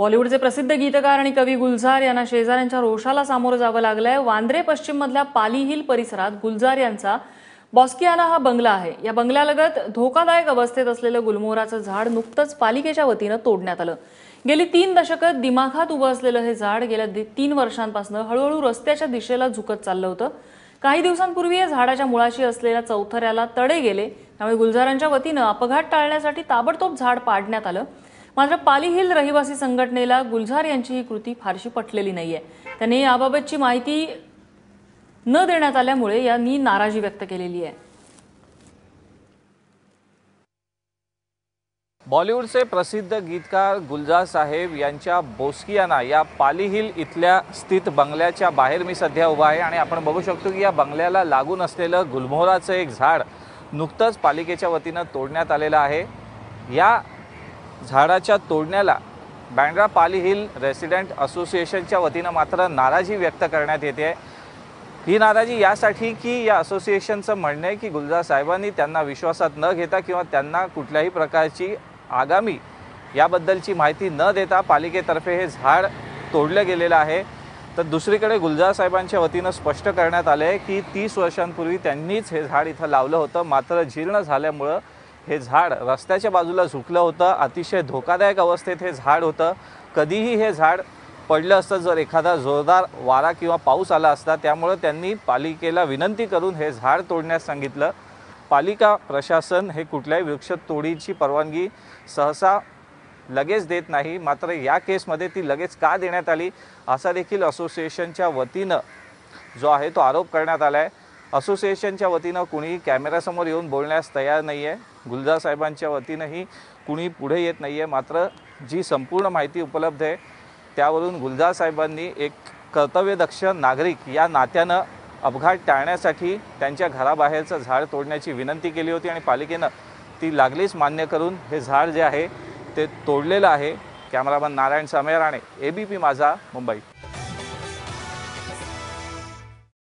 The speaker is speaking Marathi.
बॉलिवूडचे प्रसिद्ध गीतकार आणि कवी गुलजार यांना शेजाऱ्यांच्या रोषाला सामोरं जावं लागलंय। वांद्रे पश्चिम मधल्या पाली हिल परिसरात गुलजार यांचा बॉस्कियाना हा बंगला आहे। या बंगल्यालगत धोकादायक अवस्थेत असलेलं गुलमोहराचं झाड नुकतंच पालिकेच्या वतीनं तोडण्यात आलं। गेली 3 दशकं दिमाखात उभं असलेलं हे झाड गेल्या 3 वर्षांपासून हळूहळू रस्त्याच्या दिशेला झुकत चाललं होतं। काही दिवसांपूर्वी या झाडाच्या मुळाशी असलेल्या चौथऱ्याला तडे गेले, त्यामुळे गुलजारांच्या वतीनं अपघात टाळण्यासाठी ताबडतोब झाड पाडण्यात आलं। मात्र पाली हिल रहिवासी संघटनेला गुलजार यांची ही कृती फारशी पटलेली नाहीये। त्यांनी याबाबतची माहिती न देण्यात आल्यामुळे यांनी नाराजी व्यक्त केलेली आहे। बॉलिवूडचे प्रसिद्ध गीतकार गुलजार साहेब यांच्या बोस्कियाना या पाली हिल इथल्या स्थित बंगल्याच्या बाहेर मी सध्या उभा आहे आणि आपण बघू शकतो की या बंगल्याला लागून असलेलं गुलमोहराचं एक झाड नुकतंच पालिकेच्या वतीनं तोडण्यात आलेलं आहे। या झाडाच्या तोडण्याला बँड्रा पाली हिल रेसिडेंट असोसिएशनच्या वतीनं मात्र नाराजी व्यक्त करण्यात येते। ही नाराजी यासाठी की या असोसिएशनचं म्हणणं आहे की गुलजार साहेबांनी त्यांना विश्वासात न घेता किंवा त्यांना कुठल्याही प्रकारची आगामी याबद्दलची माहिती न देता पालिकेतर्फे हे झाड तोडलं गेलेलं आहे। तर दुसरीकडे गुलजार साहेबांच्या वतीनं स्पष्ट करण्यात आलं आहे की 30 वर्षांपूर्वी त्यांनीच हे झाड इथं लावलं होतं, मात्र जीर्ण झाल्यामुळं हे झाड रस्त्याच्या बाजूला झुकलं होतं। अतिशय धोकादायक अवस्थेत हे झाड होतं। कधीही हे झाड पडलं असतं जर एखादा जोरदार वारा किंवा पाऊस आला असता। त्यामुळे त्यांनी पालिकेला विनंती करून हे झाड तोडण्यास सांगितलं। पालिका प्रशासन हे कुठल्याही वृक्ष तोडीची परवानगी सहसा लगेच देत नाही, मात्र या केसमध्ये ती लगेच का देण्यात आली असा देखील असोसिएशनच्या वतीनं जो आहे तो आरोप करण्यात आला आहे। असोसिएशनच्या वतीनं कुणी कॅमेऱ्यासमोर येऊन बोलण्यास तयार नाही आहे। गुलजार साहेबांच्या वतीनंही कुणी पुढे येत नाही आहे। मात्र जी संपूर्ण माहिती उपलब्ध आहे त्यावरून गुलजार साहेबांनी एक कर्तव्यदक्ष नागरिक या नात्यानं अपघात टाळण्यासाठी त्यांच्या घराबाहेरचं झाड तोडण्याची विनंती केली होती आणि पालिकेनं ती लागलीच मान्य करून हे झाड जे आहे ते तोडलेलं आहे। कॅमेरामन नारायण समेराणे, ABP माझा, मुंबई।